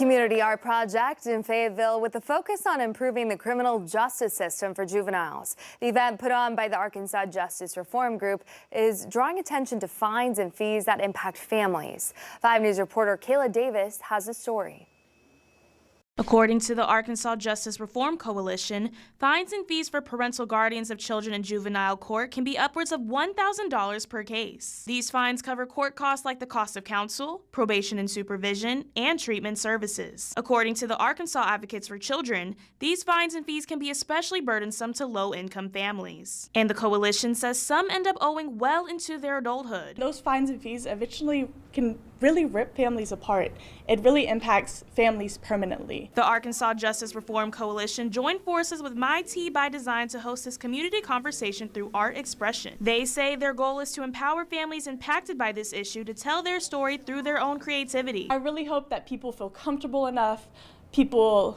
Community art project in Fayetteville with a focus on improving the criminal justice system for juveniles. The event put on by the Arkansas Justice Reform Group is drawing attention to fines and fees that impact families. 5 News reporter Kayla Davis has the story. According to the Arkansas Justice Reform Coalition, fines and fees for parental guardians of children in juvenile court can be upwards of $1,000 per case. These fines cover court costs like the cost of counsel, probation and supervision, and treatment services. According to the Arkansas Advocates for Children, these fines and fees can be especially burdensome to low-income families. And the coalition says some end up owing well into their adulthood. Those fines and fees eventually can really rip families apart. It really impacts families permanently. The Arkansas Justice Reform Coalition joined forces with My Tea by Design to host this community conversation through art expression. They say their goal is to empower families impacted by this issue to tell their story through their own creativity. I really hope that people feel comfortable enough, people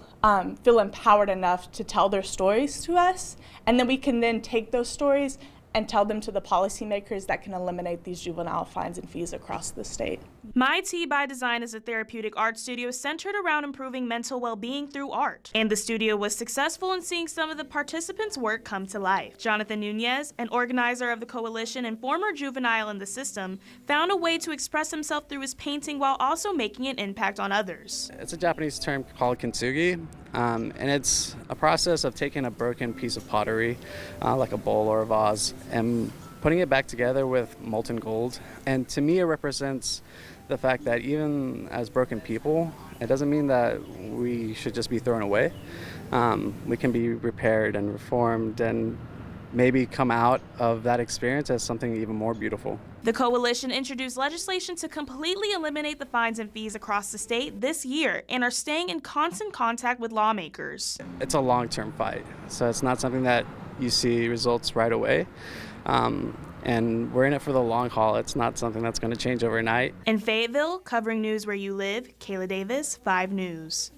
feel empowered enough to tell their stories to us, and then we can then take those stories and tell them to the policymakers that can eliminate these juvenile fines and fees across the state. My Tea by Design is a therapeutic art studio centered around improving mental well-being through art. And the studio was successful in seeing some of the participants' work come to life. Jonathan Nunez, an organizer of the coalition and former juvenile in the system, found a way to express himself through his painting while also making an impact on others. It's a Japanese term called kintsugi, and it's a process of taking a broken piece of pottery, like a bowl or a vase, and putting it back together with molten gold. And to me, it represents the fact that even as broken people, it doesn't mean that we should just be thrown away. We can be repaired and reformed and maybe come out of that experience as something even more beautiful. The coalition introduced legislation to completely eliminate the fines and fees across the state this year and are staying in constant contact with lawmakers. It's a long-term fight, so it's not something that you see results right away. And we're in it for the long haul. It's not something that's going to change overnight. In Fayetteville, covering news where you live, Kayla Davis, 5 News.